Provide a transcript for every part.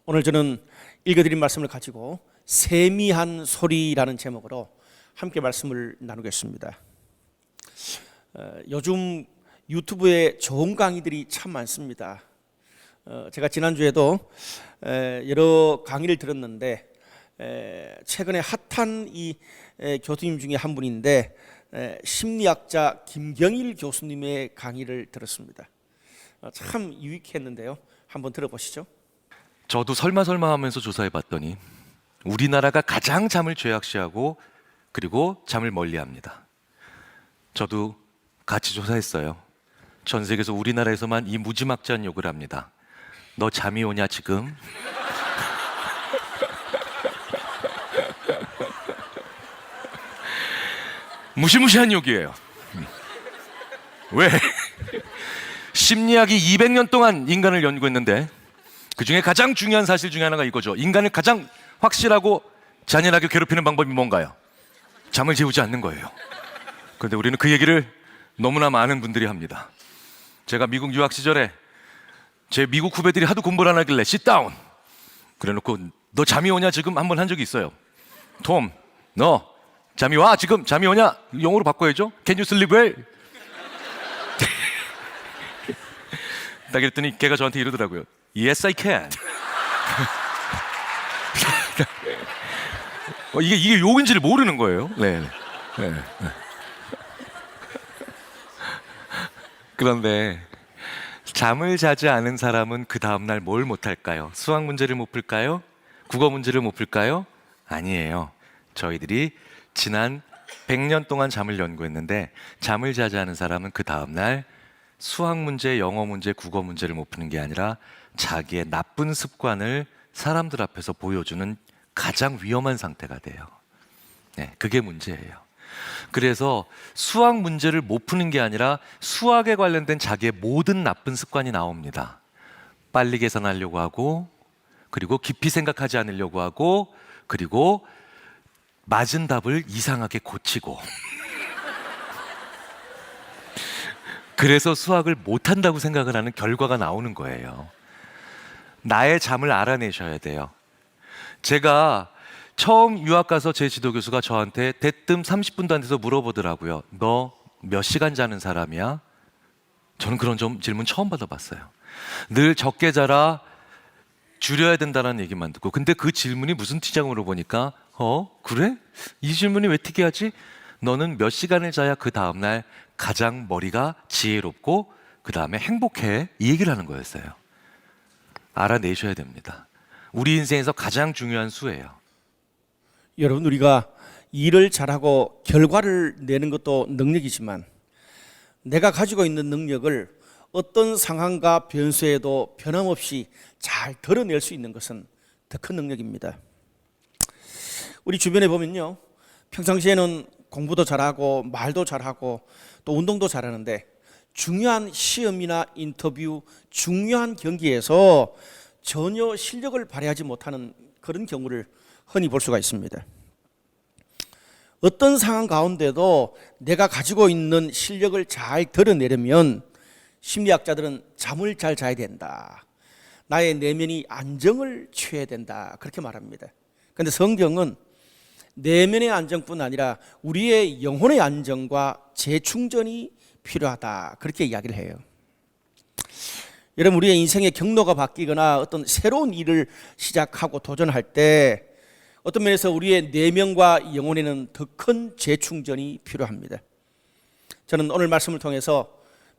오늘 저는 읽어드린 말씀을 가지고 세미한 소리라는 제목으로 함께 말씀을 나누겠습니다. 요즘 유튜브에 좋은 강의들이 참 많습니다. 제가 지난주에도 여러 강의를 들었는데 최근에 핫한 이 교수님 중에 한 분인데 심리학자 김경일 교수님의 강의를 들었습니다. 참 유익했는데요. 한번 들어보시죠. 저도 설마 하면서 조사해 봤더니 우리나라가 가장 잠을 죄악시하고 그리고 잠을 멀리합니다. 저도 같이 조사했어요. 전 세계에서 우리나라에서만 이 무지막지한 욕을 합니다. 너 잠이 오냐 지금? 무시무시한 욕이에요. 왜? 심리학이 200년 동안 인간을 연구했는데 그 중에 가장 중요한 사실 중에 하나가 이거죠. 인간을 가장 확실하고 잔인하게 괴롭히는 방법이 뭔가요? 잠을 재우지 않는 거예요. 그런데 우리는 그 얘기를 너무나 많은 분들이 합니다. 제가 미국 유학 시절에 제 미국 후배들이 하도 공부를 안 하길래 sit down 그래놓고 너 잠이 오냐 지금 한번 한 적이 있어요. 톰, 너 잠이 와 지금 잠이 오냐? 영어로 바꿔야죠. Can you sleep well? 딱 그랬더니 걔가 저한테 이러더라고요. Yes, I can. 이게 욕인지를 모르는 거예요. 네. 그런데 잠을 자지 않은 사람은 그 다음날 뭘 못할까요? 수학 문제를 못 풀까요? 국어 문제를 못 풀까요? 아니에요. 저희들이 지난 100년 동안 잠을 연구했는데 잠을 자지 않은 사람은 그 다음날 수학 문제, 영어 문제, 국어 문제를 못 푸는 게 아니라 자기의 나쁜 습관을 사람들 앞에서 보여주는 가장 위험한 상태가 돼요. 네, 그게 문제예요. 그래서 수학 문제를 못 푸는 게 아니라 수학에 관련된 자기의 모든 나쁜 습관이 나옵니다. 빨리 계산하려고 하고, 그리고 깊이 생각하지 않으려고 하고, 그리고 맞은 답을 이상하게 고치고. 그래서 수학을 못한다고 생각을 하는 결과가 나오는 거예요. 나의 잠을 알아내셔야 돼요. 제가 처음 유학 가서 제 지도교수가 저한테 대뜸 30분도 안 돼서 물어보더라고요. 너 몇 시간 자는 사람이야? 저는 그런 질문 처음 받아봤어요. 늘 적게 자라, 줄여야 된다는 얘기만 듣고, 근데 그 질문이 무슨 티냐고 물어보니까 그래? 이 질문이 왜 특이하지? 너는 몇 시간을 자야 그 다음날 가장 머리가 지혜롭고 그 다음에 행복해? 이 얘기를 하는 거였어요. 알아내셔야 됩니다. 우리 인생에서 가장 중요한 수예요. 여러분, 우리가 일을 잘하고 결과를 내는 것도 능력이지만 내가 가지고 있는 능력을 어떤 상황과 변수에도 변함없이 잘 드러낼 수 있는 것은 더 큰 능력입니다. 우리 주변에 보면요, 평상시에는 공부도 잘하고 말도 잘하고 또 운동도 잘하는데 중요한 시험이나 인터뷰, 중요한 경기에서 전혀 실력을 발휘하지 못하는 그런 경우를 흔히 볼 수가 있습니다. 어떤 상황 가운데도 내가 가지고 있는 실력을 잘 드러내려면 심리학자들은 잠을 잘 자야 된다. 나의 내면이 안정을 취해야 된다. 그렇게 말합니다. 그런데 성경은 내면의 안정뿐 아니라 우리의 영혼의 안정과 재충전이 필요하다. 그렇게 이야기를 해요. 여러분, 우리의 인생의 경로가 바뀌거나 어떤 새로운 일을 시작하고 도전할 때 어떤 면에서 우리의 내면과 영혼에는 더 큰 재충전이 필요합니다. 저는 오늘 말씀을 통해서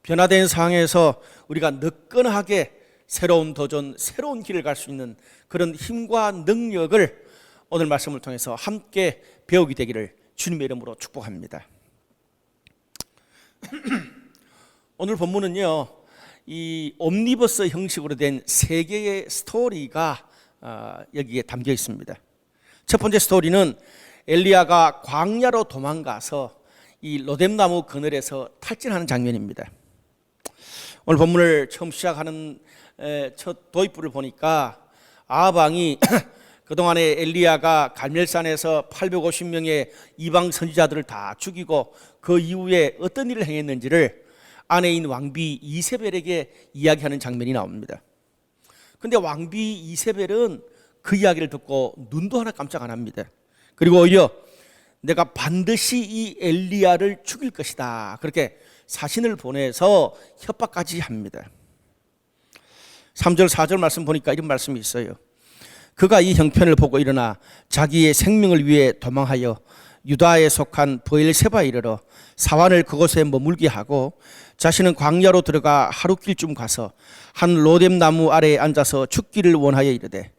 변화된 상황에서 우리가 느끈하게 새로운 도전, 새로운 길을 갈 수 있는 그런 힘과 능력을 오늘 말씀을 통해서 함께 배우게 되기를 주님의 이름으로 축복합니다. 오늘 본문은요, 이 옴니버스 형식으로 된 세 개의 스토리가 여기에 담겨 있습니다. 첫 번째 스토리는 엘리야가 광야로 도망가서 이 로뎀나무 그늘에서 탈진하는 장면입니다. 오늘 본문을 처음 시작하는 첫 도입부를 보니까 아합 왕이 그동안에 엘리야가 갈멜산에서 850명의 이방 선지자들을 다 죽이고 그 이후에 어떤 일을 행했는지를 아내인 왕비 이세벨에게 이야기하는 장면이 나옵니다. 근데 왕비 이세벨은 그 이야기를 듣고 눈도 하나 깜짝 안 합니다. 그리고 오히려 내가 반드시 이 엘리야를 죽일 것이다, 그렇게 사신을 보내서 협박까지 합니다. 3절 4절 말씀 보니까 이런 말씀이 있어요. 그가 이 형편을 보고 일어나 자기의 생명을 위해 도망하여 유다에 속한 브엘세바에 이르러 사환을 그곳에 머물게 하고 자신은 광야로 들어가 하루길쯤 가서 한 로뎀 나무 아래에 앉아서 죽기를 원하여 이르되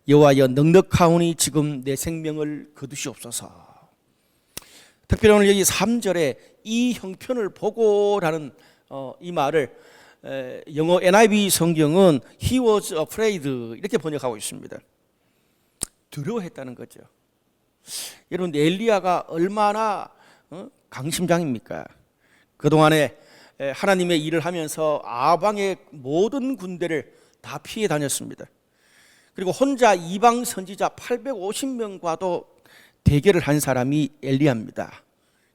여호와여 넉넉하오니 지금 내 생명을 거두시옵소서. 특별히 오늘 여기 3절에 이 형편을 보고라는 이 말을 영어 NIV 성경은 He was afraid 이렇게 번역하고 있습니다. 두려워했다는 거죠. 여러분, 엘리야가 얼마나 강심장입니까? 그동안에 하나님의 일을 하면서 아방의 모든 군대를 다 피해 다녔습니다. 그리고 혼자 이방 선지자 850명과도 대결을 한 사람이 엘리야입니다.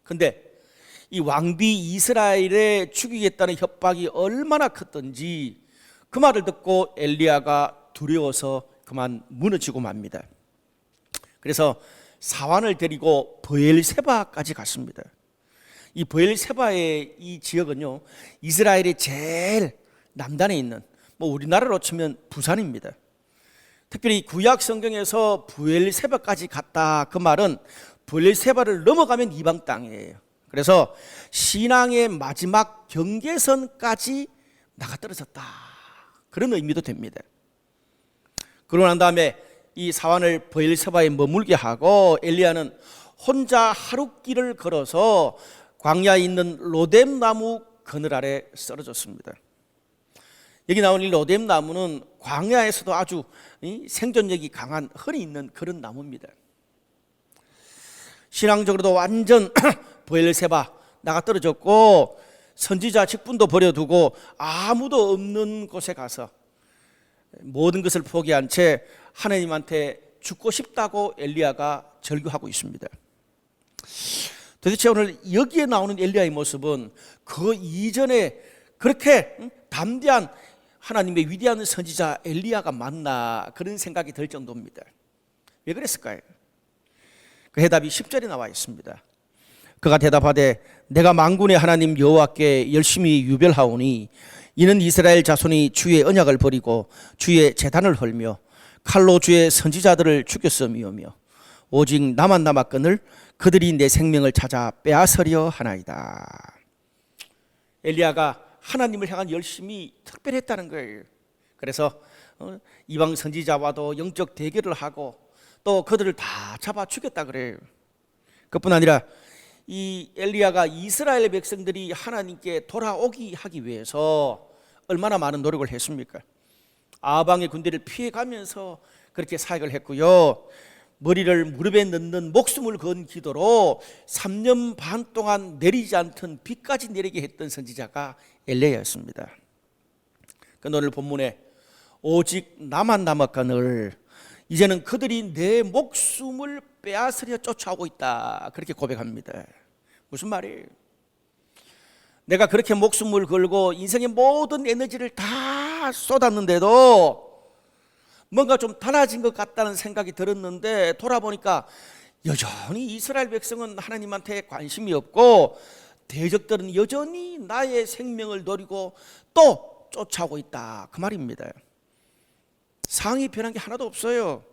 그런데 이 왕비 이스라엘에 죽이겠다는 협박이 얼마나 컸던지 그 말을 듣고 엘리야가 두려워서 그만 무너지고 맙니다. 그래서 사환을 데리고 브엘세바까지 갔습니다. 이 브엘세바의 이 지역은요, 이스라엘의 제일 남단에 있는, 우리나라로 치면 부산입니다. 특별히 구약 성경에서 브엘세바까지 갔다, 그 말은 브엘세바를 넘어가면 이방 땅이에요. 그래서 신앙의 마지막 경계선까지 나가 떨어졌다, 그런 의미도 됩니다. 그러고 난 다음에 이 사환을 브엘세바에 머물게 하고 엘리야는 혼자 하룻길을 걸어서 광야에 있는 로뎀 나무 그늘 아래 쓰러졌습니다. 여기 나온 이 로뎀 나무는 광야에서도 아주 생존력이 강한 흔히 있는 그런 나무입니다. 신앙적으로도 완전 브엘세바 나가 떨어졌고 선지자 직분도 버려두고 아무도 없는 곳에 가서 모든 것을 포기한 채 하나님한테 죽고 싶다고 엘리야가 절규하고 있습니다. 도대체 오늘 여기에 나오는 엘리야의 모습은 그 이전에 그렇게 담대한 하나님의 위대한 선지자 엘리야가 맞나, 그런 생각이 들 정도입니다. 왜 그랬을까요? 그 해답이 10절에 나와 있습니다. 그가 대답하되 내가 만군의 하나님 여호와께 열심히 유별하오니 이는 이스라엘 자손이 주의 언약을 버리고 주의 제단을 헐며 칼로 주의 선지자들을 죽였음이오며 오직 나만 남았거늘 그들이 내 생명을 찾아 빼앗으려 하나이다. 엘리야가 하나님을 향한 열심이 특별했다는 거예요. 그래서 이방 선지자와도 영적 대결을 하고 또 그들을 다 잡아 죽였다 그래요. 그뿐 아니라 이 엘리야가 이스라엘 백성들이 하나님께 돌아오기 하기 위해서 얼마나 많은 노력을 했습니까? 아방의 군대를 피해가면서 그렇게 사역을 했고요. 머리를 무릎에 넣는 목숨을 건 기도로 3년 반 동안 내리지 않던 비까지 내리게 했던 선지자가 엘리야였습니다. 그 오늘 본문에 오직 나만 남았거늘 이제는 그들이 내 목숨을 빼앗으려 쫓아오고 있다, 그렇게 고백합니다. 무슨 말이에요? 내가 그렇게 목숨을 걸고 인생의 모든 에너지를 다 쏟았는데도 뭔가 좀 달라진 것 같다는 생각이 들었는데 돌아보니까 여전히 이스라엘 백성은 하나님한테 관심이 없고 대적들은 여전히 나의 생명을 노리고 또 쫓아오고 있다, 그 말입니다. 상황이 변한 게 하나도 없어요.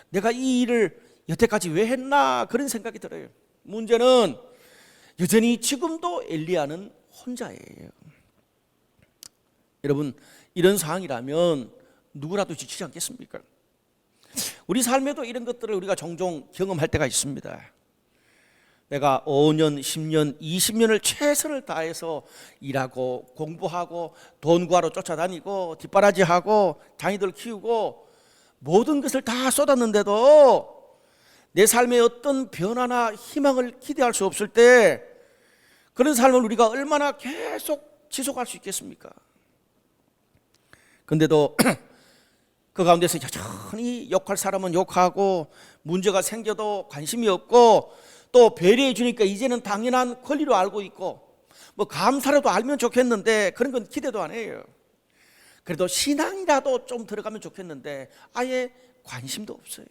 내가 이 일을 여태까지 왜 했나, 그런 생각이 들어요. 문제는 여전히 지금도 엘리야는 혼자예요. 여러분, 이런 상황이라면 누구라도 지치지 않겠습니까? 우리 삶에도 이런 것들을 우리가 종종 경험할 때가 있습니다. 내가 5년, 10년, 20년을 최선을 다해서 일하고 공부하고 돈 구하러 쫓아다니고 뒷바라지하고 자녀들 키우고 모든 것을 다 쏟았는데도 내 삶에 어떤 변화나 희망을 기대할 수 없을 때 그런 삶을 우리가 얼마나 계속 지속할 수 있겠습니까? 그런데도 그 가운데서 여전히 욕할 사람은 욕하고 문제가 생겨도 관심이 없고 또 배려해 주니까 이제는 당연한 권리로 알고 있고 감사라도 알면 좋겠는데 그런 건 기대도 안 해요. 그래도 신앙이라도 좀 들어가면 좋겠는데 아예 관심도 없어요.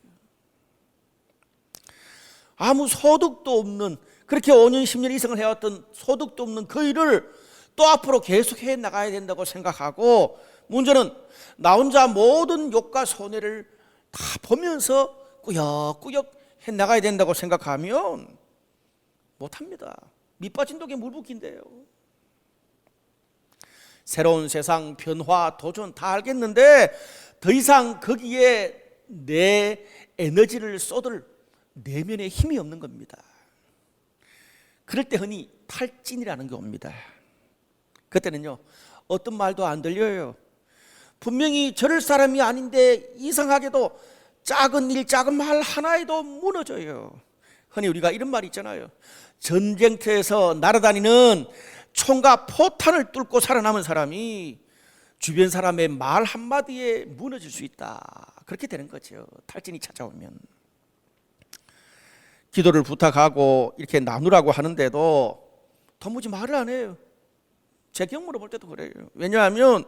아무 소득도 없는, 그렇게 5년 10년 이상을 해왔던 소득도 없는 그 일을 또 앞으로 계속 해 나가야 된다고 생각하고, 문제는 나 혼자 모든 욕과 손해를 다 보면서 꾸역꾸역 해 나가야 된다고 생각하면 못합니다. 밑빠진 독에 물 붓기인데요. 새로운 세상 변화 도전 다 알겠는데 더 이상 거기에 내 에너지를 쏟을 내면의 힘이 없는 겁니다. 그럴 때 흔히 탈진이라는 게 옵니다. 그때는요, 어떤 말도 안 들려요. 분명히 저럴 사람이 아닌데 이상하게도 작은 일, 작은 말 하나에도 무너져요. 흔히 우리가 이런 말이 있잖아요. 전쟁터에서 날아다니는 총과 포탄을 뚫고 살아남은 사람이 주변 사람의 말 한마디에 무너질 수 있다. 그렇게 되는 거죠. 탈진이 찾아오면. 기도를 부탁하고 이렇게 나누라고 하는데도 도무지 말을 안 해요. 제 경험으로 볼 때도 그래요. 왜냐하면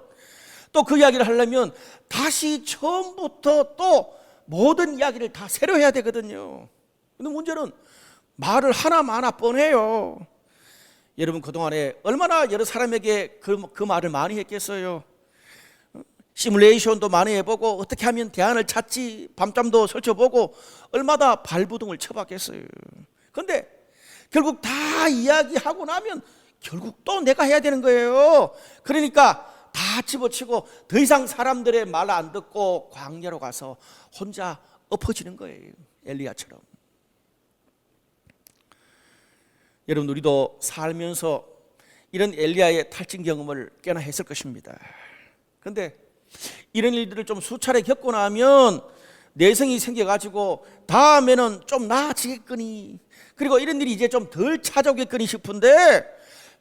또 그 이야기를 하려면 다시 처음부터 또 모든 이야기를 다 새로 해야 되거든요. 근데 문제는 말을 하나마나 뻔해요. 여러분 그동안에 얼마나 여러 사람에게 그 말을 많이 했겠어요. 시뮬레이션도 많이 해보고 어떻게 하면 대안을 찾지 밤잠도 설쳐보고 얼마나 발부둥을 쳐봤겠어요. 그런데 결국 다 이야기하고 나면 결국 또 내가 해야 되는 거예요. 그러니까 다 집어치고 더 이상 사람들의 말 안 듣고 광야로 가서 혼자 엎어지는 거예요. 엘리야처럼. 여러분 우리도 살면서 이런 엘리야의 탈진 경험을 꽤나 했을 것입니다. 그런데 이런 일들을 좀 수차례 겪고 나면 내성이 생겨가지고 다음에는 좀 나아지겠거니, 그리고 이런 일이 이제 좀 덜 찾아오겠거니 싶은데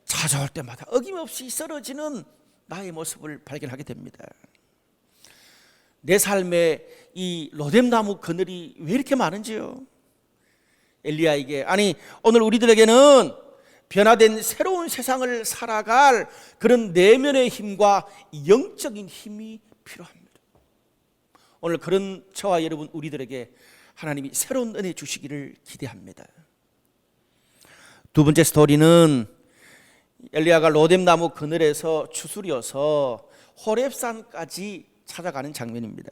찾아올 때마다 어김없이 쓰러지는 나의 모습을 발견하게 됩니다. 내 삶에 이 로뎀나무 그늘이 왜 이렇게 많은지요? 엘리야에게, 아니 오늘 우리들에게는 변화된 새로운 세상을 살아갈 그런 내면의 힘과 영적인 힘이 필요합니다. 오늘 그런 저와 여러분 우리들에게 하나님이 새로운 은혜 주시기를 기대합니다. 두 번째 스토리는 엘리야가 로뎀나무 그늘에서 추스려서 호렙산까지 찾아가는 장면입니다.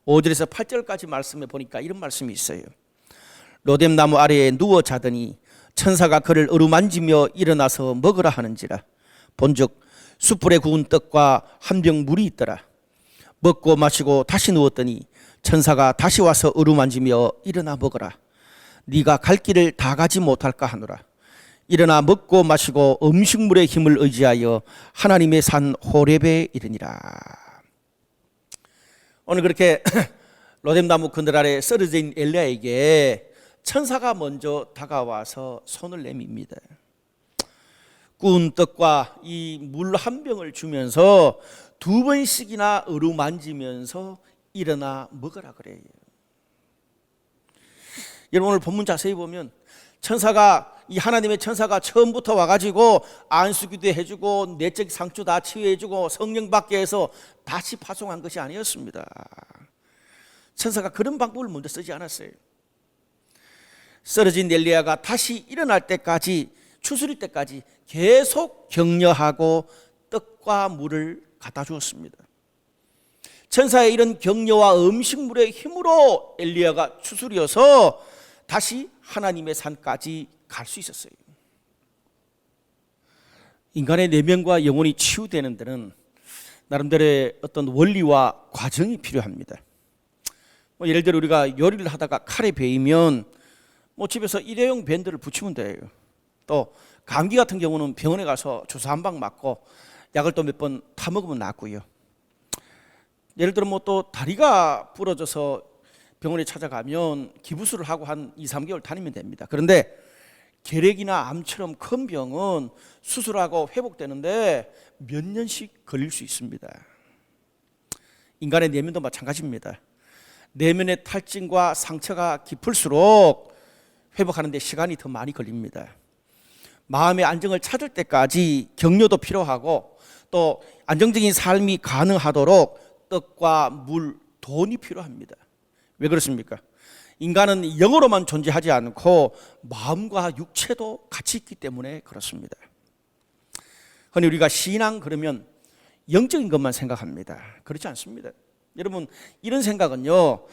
5절에서 8절까지 말씀에 보니까 이런 말씀이 있어요. 로뎀나무 아래에 누워 자더니 천사가 그를 어루만지며 일어나서 먹으라 하는지라. 본즉 숯불에 구운 떡과 한 병 물이 있더라. 먹고 마시고 다시 누웠더니 천사가 다시 와서 어루만지며 일어나 먹으라. 네가 갈 길을 다 가지 못할까 하노라. 일어나 먹고 마시고 음식물의 힘을 의지하여 하나님의 산 호렙에 이르니라. 오늘 그렇게 로뎀나무 그늘 아래 쓰러져 있는 엘리야에게 천사가 먼저 다가와서 손을 내밉니다. 구운 떡과 이 물 한 병을 주면서 두 번씩이나 어루만지면서 일어나 먹으라 그래요. 여러분 오늘 본문 자세히 보면 이 하나님의 천사가 처음부터 와가지고 안수기도 해주고 내적 상처 다 치유해주고 성령 받게 해서 다시 파송한 것이 아니었습니다. 천사가 그런 방법을 먼저 쓰지 않았어요. 쓰러진 엘리야가 다시 일어날 때까지, 추스릴 때까지 계속 격려하고 떡과 물을 갖다 주었습니다. 천사의 이런 격려와 음식물의 힘으로 엘리야가 추스려서 다시 하나님의 산까지 갈 수 있었어요. 인간의 내면과 영혼이 치유되는 데는 나름대로의 어떤 원리와 과정이 필요합니다. 예를 들어 우리가 요리를 하다가 칼에 베이면 집에서 일회용 밴드를 붙이면 돼요. 또 감기 같은 경우는 병원에 가서 주사 한 방 맞고 약을 또 몇 번 타먹으면 낫고요. 예를 들어 또 다리가 부러져서 병원에 찾아가면 기부술을 하고 한 2-3개월 다니면 됩니다. 그런데 결핵이나 암처럼 큰 병은 수술하고 회복되는데 몇 년씩 걸릴 수 있습니다. 인간의 내면도 마찬가지입니다. 내면의 탈진과 상처가 깊을수록 회복하는 데 시간이 더 많이 걸립니다. 마음의 안정을 찾을 때까지 격려도 필요하고 또 안정적인 삶이 가능하도록 떡과 물, 돈이 필요합니다. 왜 그렇습니까? 인간은 영으로만 존재하지 않고 마음과 육체도 같이 있기 때문에 그렇습니다. 흔히 우리가 신앙 그러면 영적인 것만 생각합니다. 그렇지 않습니다. 여러분, 이런 생각은요,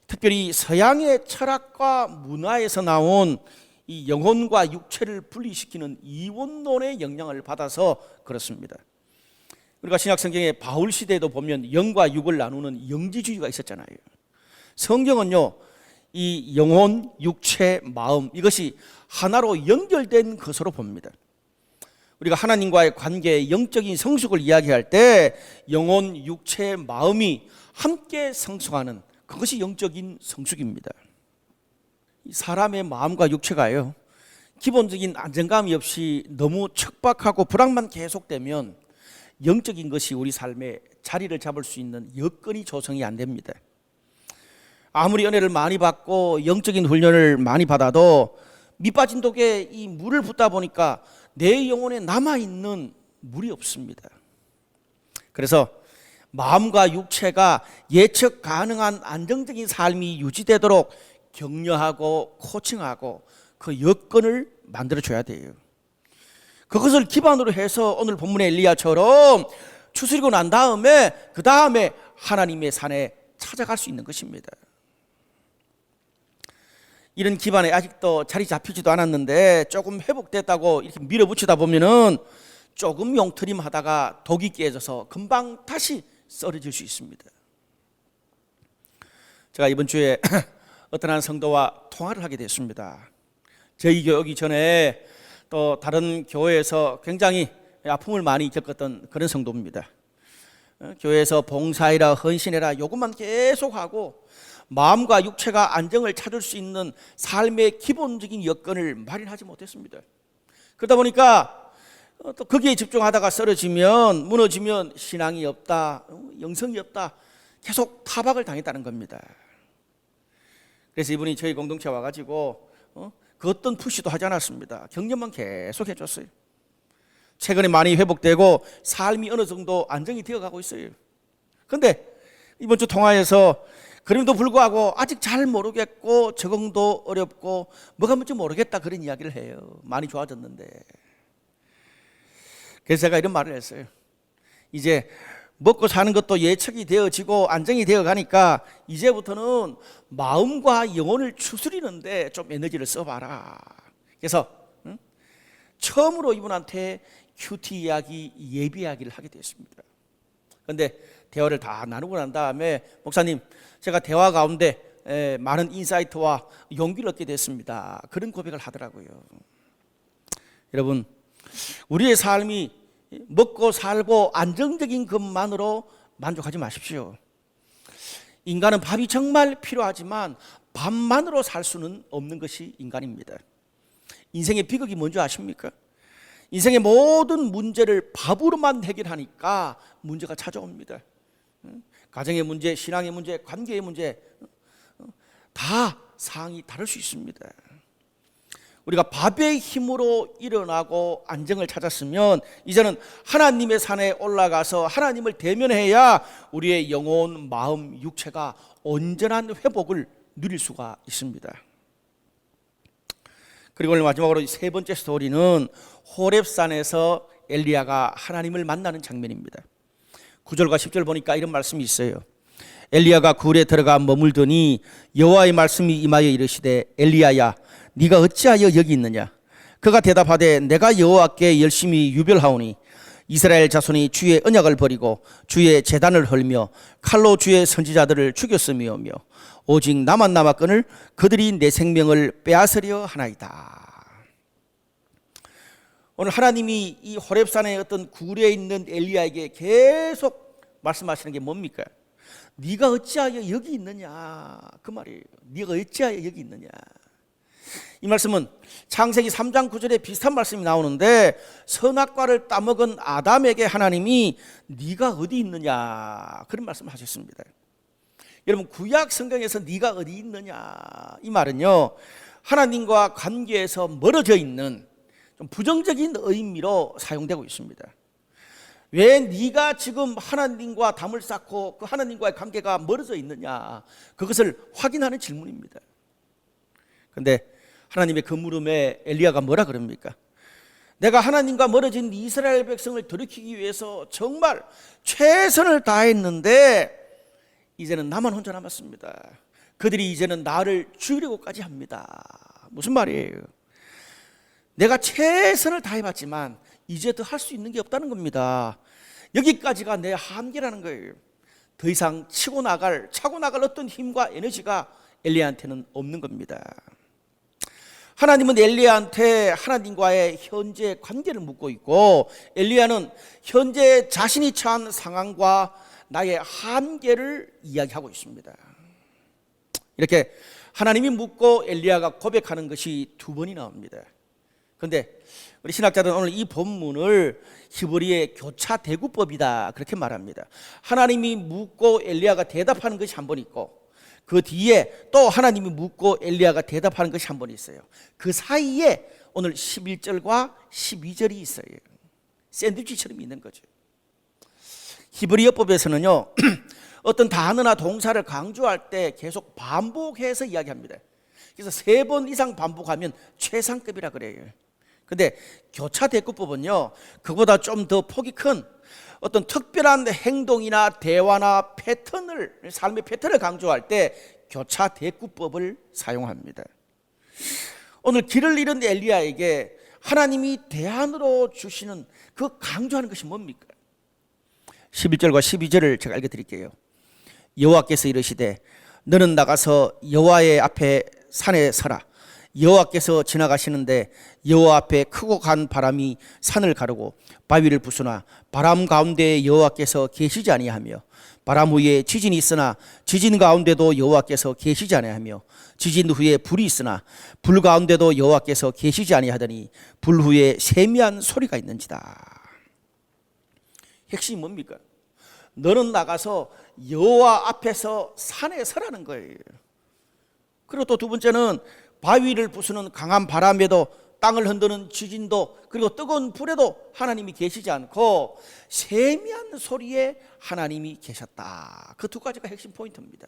특별히 서양의 철학과 문화에서 나온 이 영혼과 육체를 분리시키는 이원론의 영향을 받아서 그렇습니다. 우리가 신약 성경에 바울 시대에도 보면 영과 육을 나누는 영지주의가 있었잖아요. 성경은요, 이 영혼, 육체, 마음 이것이 하나로 연결된 것으로 봅니다. 우리가 하나님과의 관계의 영적인 성숙을 이야기할 때 영혼, 육체, 마음이 함께 성숙하는 그것이 영적인 성숙입니다. 사람의 마음과 육체가요, 기본적인 안정감이 없이 너무 척박하고 불안만 계속되면 영적인 것이 우리 삶에 자리를 잡을 수 있는 여건이 조성이 안 됩니다. 아무리 은혜를 많이 받고 영적인 훈련을 많이 받아도 밑빠진 독에 이 물을 붓다 보니까 내 영혼에 남아있는 물이 없습니다. 그래서 마음과 육체가 예측 가능한 안정적인 삶이 유지되도록 격려하고 코칭하고 그 여건을 만들어줘야 돼요. 그것을 기반으로 해서 오늘 본문의 엘리야처럼 추스리고 난 다음에 그 다음에 하나님의 산에 찾아갈 수 있는 것입니다. 이런 기반에 아직도 자리 잡히지도 않았는데 조금 회복됐다고 이렇게 밀어붙이다 보면은 조금 용트림 하다가 독이 깨져서 금방 다시 썰어질 수 있습니다. 제가 이번 주에 어떤 한 성도와 통화를 하게 됐습니다. 저희 교회 오기 전에 또 다른 교회에서 굉장히 아픔을 많이 겪었던 그런 성도입니다. 교회에서 봉사해라 헌신해라 요것만 계속하고 마음과 육체가 안정을 찾을 수 있는 삶의 기본적인 여건을 마련하지 못했습니다. 그러다 보니까 또 거기에 집중하다가 쓰러지면 무너지면 신앙이 없다, 영성이 없다 계속 타박을 당했다는 겁니다. 그래서 이분이 저희 공동체에 와가지고 그 어떤 푸시도 하지 않았습니다. 격려만 계속 해줬어요. 최근에 많이 회복되고 삶이 어느 정도 안정이 되어가고 있어요. 그런데 이번 주 통화에서 그럼에도 불구하고 아직 잘 모르겠고 적응도 어렵고 뭐가 뭔지 모르겠다 그런 이야기를 해요. 많이 좋아졌는데. 그래서 제가 이런 말을 했어요. 이제 먹고 사는 것도 예측이 되어지고 안정이 되어 가니까 이제부터는 마음과 영혼을 추스리는데 좀 에너지를 써봐라. 그래서 처음으로 이분한테 큐티 이야기, 예비 이야기를 하게 됐습니다. 그런데 대화를 다 나누고 난 다음에 목사님, 제가 대화 가운데 많은 인사이트와 용기를 얻게 됐습니다. 그런 고백을 하더라고요. 여러분, 우리의 삶이 먹고 살고 안정적인 것만으로 만족하지 마십시오. 인간은 밥이 정말 필요하지만 밥만으로 살 수는 없는 것이 인간입니다. 인생의 비극이 뭔지 아십니까? 인생의 모든 문제를 밥으로만 해결하니까 문제가 찾아옵니다. 가정의 문제, 신앙의 문제, 관계의 문제 다 상황이 다를 수 있습니다. 우리가 밥의 힘으로 일어나고 안정을 찾았으면 이제는 하나님의 산에 올라가서 하나님을 대면해야 우리의 영혼, 마음, 육체가 온전한 회복을 누릴 수가 있습니다. 그리고 오늘 마지막으로 세 번째 스토리는 호렙산에서 엘리야가 하나님을 만나는 장면입니다. 9절과 10절 보니까 이런 말씀이 있어요. 엘리야가 굴에 들어가 머물더니 여호와의 말씀이 임하여 이르시되 엘리야야 네가 어찌하여 여기 있느냐. 그가 대답하되 내가 여호와께 열심히 유별하오니 이스라엘 자손이 주의 언약을 버리고 주의 제단을 헐며 칼로 주의 선지자들을 죽였음이오며 오직 나만 남았거늘 그들이 내 생명을 빼앗으려 하나이다. 오늘 하나님이 이 호렙산의 어떤 굴에 있는 엘리야에게 계속 말씀하시는 게 뭡니까? 네가 어찌하여 여기 있느냐, 그 말이에요. 네가 어찌하여 여기 있느냐. 이 말씀은 창세기 3장 9절에 비슷한 말씀이 나오는데 선악과를 따먹은 아담에게 하나님이 네가 어디 있느냐 그런 말씀을 하셨습니다. 여러분, 구약 성경에서 네가 어디 있느냐 이 말은요, 하나님과 관계에서 멀어져 있는 좀 부정적인 의미로 사용되고 있습니다. 왜 네가 지금 하나님과 담을 쌓고 그 하나님과의 관계가 멀어져 있느냐, 그것을 확인하는 질문입니다. 그런데 하나님의 그 물음에 엘리야가 뭐라 그럽니까? 내가 하나님과 멀어진 이스라엘 백성을 돌이키기 위해서 정말 최선을 다했는데 이제는 나만 혼자 남았습니다. 그들이 이제는 나를 죽이려고까지 합니다. 무슨 말이에요? 내가 최선을 다해봤지만 이제 더 할 수 있는 게 없다는 겁니다. 여기까지가 내 한계라는 거예요. 더 이상 차고 나갈 어떤 힘과 에너지가 엘리야한테는 없는 겁니다. 하나님은 엘리야한테 하나님과의 현재 관계를 묻고 있고, 엘리야는 현재 자신이 처한 상황과 나의 한계를 이야기하고 있습니다. 이렇게 하나님이 묻고 엘리야가 고백하는 것이 두 번이 나옵니다. 그런데 우리 신학자들은 오늘 이 본문을 히브리의 교차 대구법이다 그렇게 말합니다. 하나님이 묻고 엘리야가 대답하는 것이 한 번 있고, 그 뒤에 또 하나님이 묻고 엘리야가 대답하는 것이 한 번 있어요. 그 사이에 오늘 11절과 12절이 있어요. 샌드위치처럼 있는 거죠. 히브리어법에서는요, 어떤 단어나 동사를 강조할 때 계속 반복해서 이야기합니다. 그래서 3번 이상 반복하면 최상급이라 그래요. 근데 교차 대구법은요, 그보다 좀 더 폭이 큰 어떤 특별한 행동이나 대화나 패턴을, 삶의 패턴을 강조할 때 교차 대구법을 사용합니다. 오늘 길을 잃은 엘리야에게 하나님이 대안으로 주시는 그 강조하는 것이 뭡니까? 11절과 12절을 제가 읽어드릴게요. 여호와께서 이르시되 너는 나가서 여호와의 앞에 산에 서라. 여호와께서 지나가시는데 여호와 앞에 크고 간 바람이 산을 가르고 바위를 부수나 바람 가운데 여호와께서 계시지 아니하며 바람 후에 지진이 있으나 지진 가운데도 여호와께서 계시지 아니하며 지진 후에 불이 있으나 불 가운데도 여호와께서 계시지 아니하더니 불 후에 세미한 소리가 있는지다. 핵심이 뭡니까? 너는 나가서 여호와 앞에서 산에 서라는 거예요. 그리고 또 두 번째는 바위를 부수는 강한 바람에도 땅을 흔드는 지진도 그리고 뜨거운 불에도 하나님이 계시지 않고 세미한 소리에 하나님이 계셨다. 그 두 가지가 핵심 포인트입니다.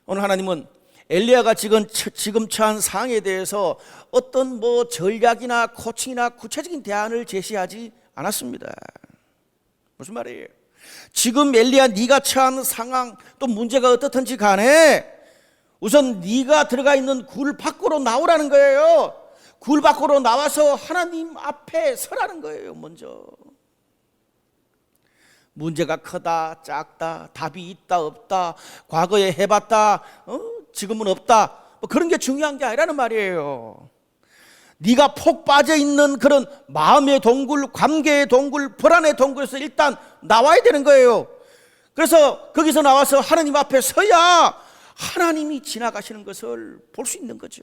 오늘 하나님은 엘리야가 지금 처한 상황에 대해서 어떤 전략이나 코칭이나 구체적인 대안을 제시하지 않았습니다. 무슨 말이에요? 지금 엘리야 네가 처한 상황 또 문제가 어떻든지 간에 우선 네가 들어가 있는 굴 밖으로 나오라는 거예요. 굴 밖으로 나와서 하나님 앞에 서라는 거예요. 먼저 문제가 크다 작다 답이 있다 없다 과거에 해봤다 지금은 없다 그런 게 중요한 게 아니라는 말이에요. 네가 폭 빠져 있는 그런 마음의 동굴, 관계의 동굴, 불안의 동굴에서 일단 나와야 되는 거예요. 그래서 거기서 나와서 하나님 앞에 서야 하나님이 지나가시는 것을 볼 수 있는 거죠.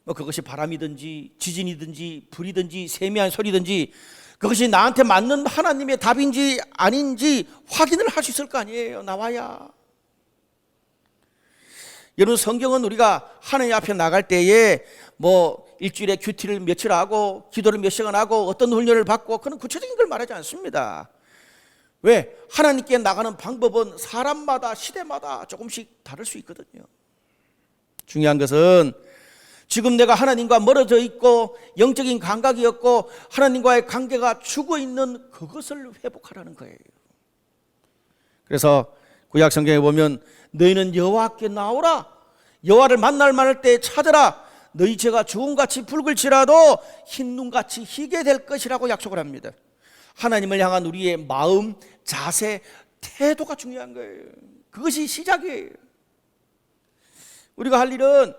그것이 바람이든지 지진이든지 불이든지 세미한 소리든지 그것이 나한테 맞는 하나님의 답인지 아닌지 확인을 할 수 있을 거 아니에요. 나와야. 여러분, 성경은 우리가 하나님 앞에 나갈 때에 일주일에 큐티를 며칠 하고 기도를 몇 시간 하고 어떤 훈련을 받고 그런 구체적인 걸 말하지 않습니다. 왜? 하나님께 나가는 방법은 사람마다 시대마다 조금씩 다를 수 있거든요. 중요한 것은 지금 내가 하나님과 멀어져 있고 영적인 감각이 없고 하나님과의 관계가 죽어 있는 그것을 회복하라는 거예요. 그래서 구약 성경에 보면 너희는 여호와께 나오라. 여호와를 만날 때 찾으라. 너희 죄가 주홍같이 붉을지라도 흰 눈같이 희게 될 것이라고 약속을 합니다. 하나님을 향한 우리의 마음, 자세, 태도가 중요한 거예요. 그것이 시작이에요. 우리가 할 일은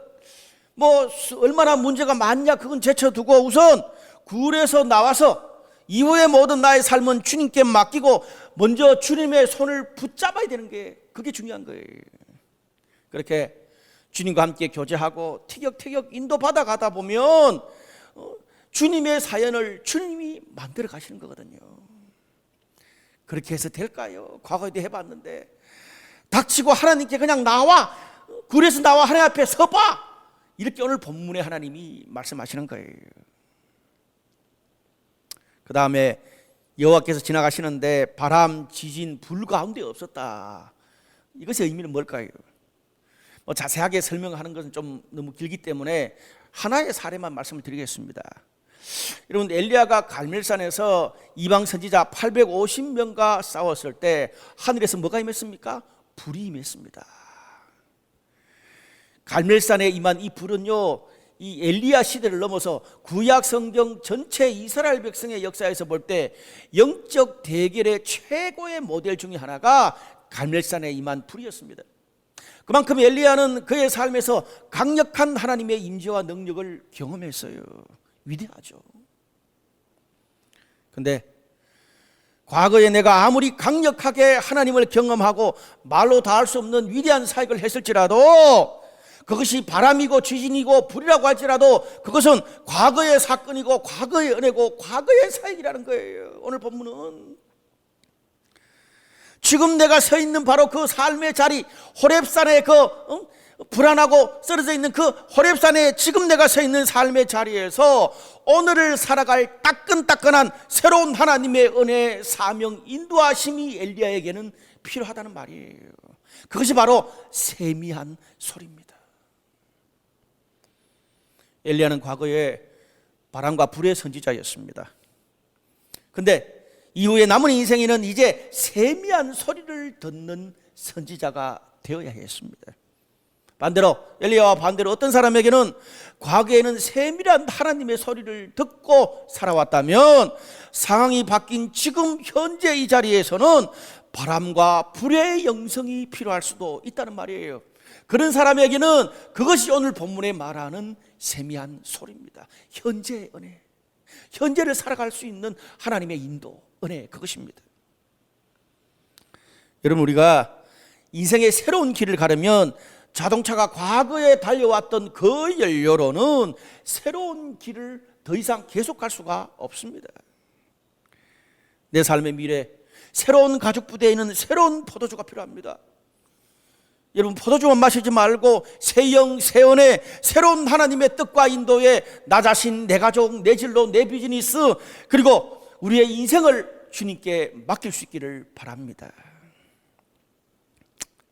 얼마나 문제가 많냐 그건 제쳐두고 우선 굴에서 나와서 이후의 모든 나의 삶은 주님께 맡기고 먼저 주님의 손을 붙잡아야 되는 게 그게 중요한 거예요. 그렇게 주님과 함께 교제하고 티격태격 인도받아 가다 보면 주님의 사연을 주님이 만들어 가시는 거거든요. 그렇게 해서 될까요? 과거에도 해봤는데 닥치고 하나님께 그냥 나와 굴에서 나와 하나님 앞에 서봐 이렇게 오늘 본문에 하나님이 말씀하시는 거예요. 그 다음에 여호와께서 지나가시는데 바람, 지진, 불 가운데 없었다. 이것의 의미는 뭘까요? 뭐 자세하게 설명하는 것은 좀 너무 길기 때문에 하나의 사례만 말씀을 드리겠습니다. 여러분, 엘리야가 갈멜산에서 이방 선지자 850명과 싸웠을 때 하늘에서 뭐가 임했습니까? 불이 임했습니다. 갈멜산에 임한 이 불은요, 이 엘리야 시대를 넘어서 구약 성경 전체 이스라엘 백성의 역사에서 볼 때 영적 대결의 최고의 모델 중에 하나가 갈멜산에 임한 불이었습니다. 그만큼 엘리야는 그의 삶에서 강력한 하나님의 임재와 능력을 경험했어요. 위대하죠. 근데 과거에 내가 아무리 강력하게 하나님을 경험하고 말로 다 할 수 없는 위대한 사역을 했을지라도, 그것이 바람이고 지진이고 불이라고 할지라도 그것은 과거의 사건이고 과거의 은혜고 과거의 사역이라는 거예요. 오늘 본문은 지금 내가 서 있는 바로 그 삶의 자리, 호렙산의 불안하고 쓰러져 있는 그 호렙산에 지금 내가 서 있는 삶의 자리에서 오늘을 살아갈 따끈따끈한 새로운 하나님의 은혜, 사명, 인도하심이 엘리야에게는 필요하다는 말이에요. 그것이 바로 세미한 소리입니다. 엘리야는 과거에 바람과 불의 선지자였습니다. 근데 이후에 남은 인생에는 이제 세미한 소리를 듣는 선지자가 되어야 했습니다. 반대로 엘리야와 반대로 어떤 사람에게는 과거에는 세밀한 하나님의 소리를 듣고 살아왔다면 상황이 바뀐 지금 현재 이 자리에서는 바람과 불의 영성이 필요할 수도 있다는 말이에요. 그런 사람에게는 그것이 오늘 본문에 말하는 세미한 소리입니다. 현재의 은혜, 현재를 살아갈 수 있는 하나님의 인도, 은혜, 그것입니다. 여러분, 우리가 인생의 새로운 길을 가려면 자동차가 과거에 달려왔던 그 연료로는 새로운 길을 더 이상 계속할 수가 없습니다. 내 삶의 미래, 새로운 가죽 부대에는 새로운 포도주가 필요합니다. 여러분, 포도주만 마시지 말고 새 영, 새 은혜, 새로운 하나님의 뜻과 인도에 나 자신, 내 가족, 내 진로, 내 비즈니스, 그리고 우리의 인생을 주님께 맡길 수 있기를 바랍니다.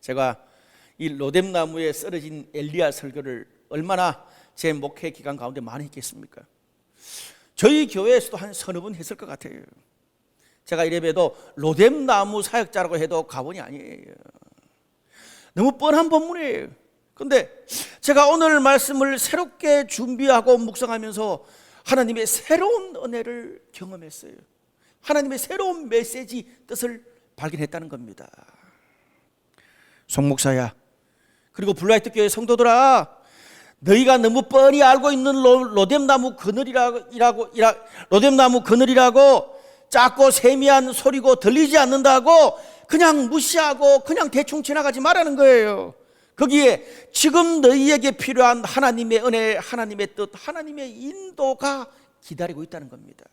제가 이 로뎀나무에 쓰러진 엘리야 설교를 얼마나 제 목회 기간 가운데 많이 했겠습니까? 저희 교회에서도 한 서너 번 했을 것 같아요. 제가 이래봬도 로뎀나무 사역자라고 해도 과언이 아니에요. 너무 뻔한 본문이에요. 그런데 제가 오늘 말씀을 새롭게 준비하고 묵상하면서 하나님의 새로운 은혜를 경험했어요. 하나님의 새로운 메시지, 뜻을 발견했다는 겁니다. 송 목사야, 그리고 블라이트 교회 성도들아, 너희가 너무 뻔히 알고 있는 로뎀나무 그늘이라고 작고 세미한 소리고 들리지 않는다고 그냥 무시하고 그냥 대충 지나가지 말라는 거예요. 거기에 지금 너희에게 필요한 하나님의 은혜, 하나님의 뜻, 하나님의 인도가 기다리고 있다는 겁니다.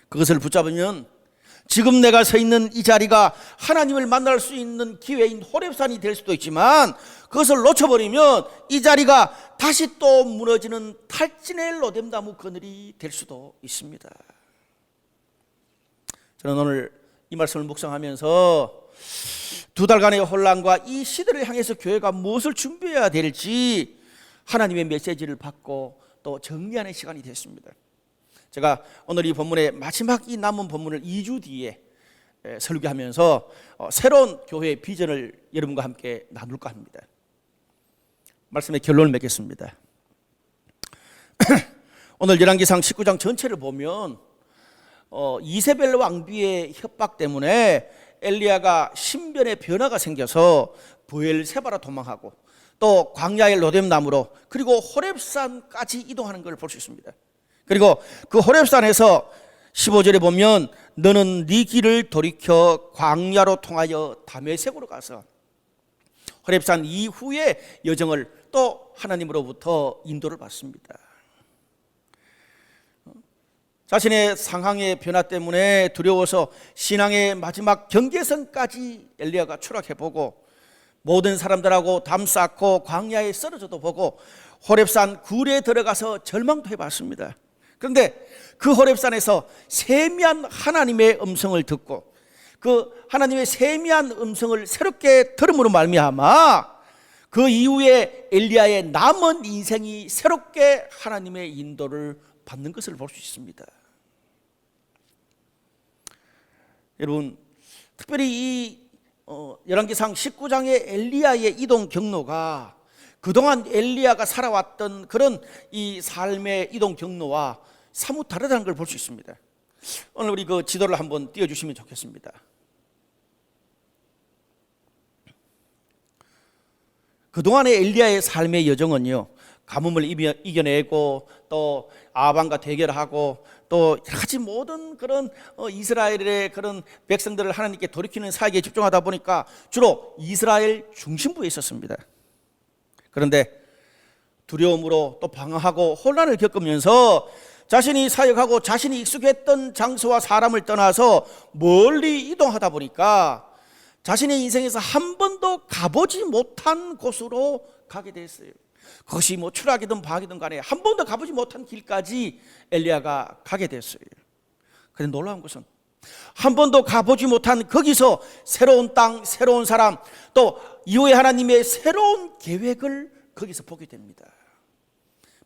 그것을 붙잡으면 지금 내가 서 있는 이 자리가 하나님을 만날 수 있는 기회인 호렙산이 될 수도 있지만, 그것을 놓쳐버리면 이 자리가 다시 또 무너지는 탈진의 로뎀나무 그늘이 될 수도 있습니다. 저는 오늘 이 말씀을 묵상하면서 2달간의 혼란과 이 시대를 향해서 교회가 무엇을 준비해야 될지 하나님의 메시지를 받고 또 정리하는 시간이 됐습니다. 제가 오늘 이 본문의 마지막 이 남은 본문을 2주 뒤에 설교하면서 새로운 교회의 비전을 여러분과 함께 나눌까 합니다. 말씀의 결론을 맺겠습니다. 오늘 열왕기상 19장 전체를 보면 이세벨 왕비의 협박 때문에 엘리야가 신변의 변화가 생겨서 브엘세바로 도망하고 또 광야의 로뎀나무로 그리고 호렙산까지 이동하는 걸 볼 수 있습니다. 그리고 그 호렙산에서 15절에 보면 너는 네 길을 돌이켜 광야로 통하여 다메섹으로 가서 호렙산 이후의 여정을 또 하나님으로부터 인도를 받습니다. 자신의 상황의 변화 때문에 두려워서 신앙의 마지막 경계선까지 엘리야가 추락해보고 모든 사람들하고 담 쌓고 광야에 쓰러져도 보고 호렙산 굴에 들어가서 절망도 해봤습니다. 그런데 그 호렙산에서 세미한 하나님의 음성을 듣고 그 하나님의 세미한 음성을 새롭게 들음으로 말미암아 그 이후에 엘리야의 남은 인생이 새롭게 하나님의 인도를 받는 것을 볼 수 있습니다. 여러분, 특별히 이 열왕기상 19장의 엘리야의 이동 경로가 그동안 엘리야가 살아왔던 그런 이 삶의 이동 경로와 사뭇 다르다는 걸 볼 수 있습니다. 오늘 우리 그 지도를 한번 띄워주시면 좋겠습니다. 그동안의 엘리야의 삶의 여정은요, 가뭄을 이겨내고 또 아방과 대결하고 또 여러 가지 모든 그런 이스라엘의 그런 백성들을 하나님께 돌이키는 사역에 집중하다 보니까 주로 이스라엘 중심부에 있었습니다. 그런데 두려움으로 또 방황하고 혼란을 겪으면서 자신이 사역하고 자신이 익숙했던 장소와 사람을 떠나서 멀리 이동하다 보니까 자신의 인생에서 한 번도 가보지 못한 곳으로 가게 됐어요. 그것이 뭐 추락이든 방이든 간에 한 번도 가보지 못한 길까지 엘리야가 가게 됐어요. 그런데 놀라운 것은 한 번도 가보지 못한 거기서 새로운 땅, 새로운 사람, 또 이후에 하나님의 새로운 계획을 거기서 보게 됩니다.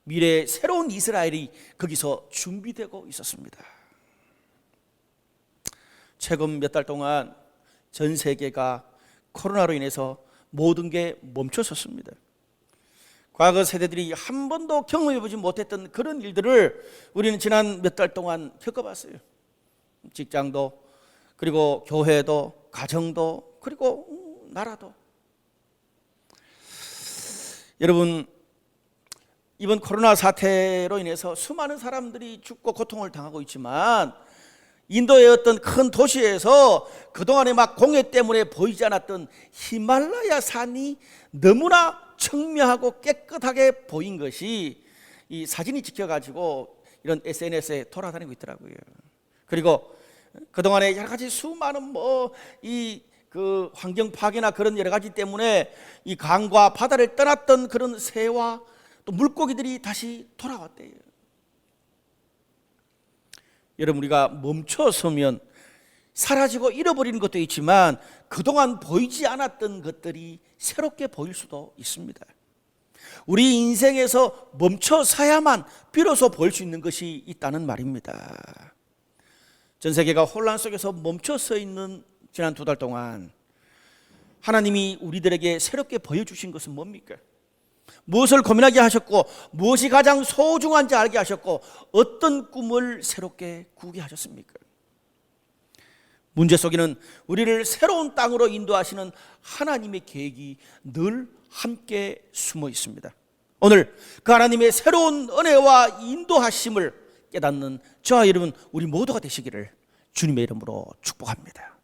미래의 새로운 이스라엘이 거기서 준비되고 있었습니다. 최근 몇 달 동안 전 세계가 코로나로 인해서 모든 게 멈춰섰습니다. 과거 세대들이 한 번도 경험해보지 못했던 그런 일들을 우리는 지난 몇 달 동안 겪어봤어요. 직장도, 그리고 교회도, 가정도, 그리고 나라도. 여러분, 이번 코로나 사태로 인해서 수많은 사람들이 죽고 고통을 당하고 있지만 인도의 어떤 큰 도시에서 그동안에 막 공해 때문에 보이지 않았던 히말라야 산이 너무나 청명하고 깨끗하게 보인 것이 이 사진이 찍혀가지고 이런 SNS에 돌아다니고 있더라고요. 그리고 그동안에 여러 가지 수많은 그 환경 파괴나 그런 여러 가지 때문에 이 강과 바다를 떠났던 그런 새와 또 물고기들이 다시 돌아왔대요. 여러분, 우리가 멈춰서면 사라지고 잃어버리는 것도 있지만 그동안 보이지 않았던 것들이 새롭게 보일 수도 있습니다. 우리 인생에서 멈춰서야만 비로소 볼 수 있는 것이 있다는 말입니다. 전 세계가 혼란 속에서 멈춰서 있는 지난 2달 동안 하나님이 우리들에게 새롭게 보여주신 것은 뭡니까? 무엇을 고민하게 하셨고 무엇이 가장 소중한지 알게 하셨고 어떤 꿈을 새롭게 꾸게 하셨습니까? 문제 속에는 우리를 새로운 땅으로 인도하시는 하나님의 계획이 늘 함께 숨어 있습니다. 오늘 그 하나님의 새로운 은혜와 인도하심을 깨닫는 저와 여러분 우리 모두가 되시기를 주님의 이름으로 축복합니다.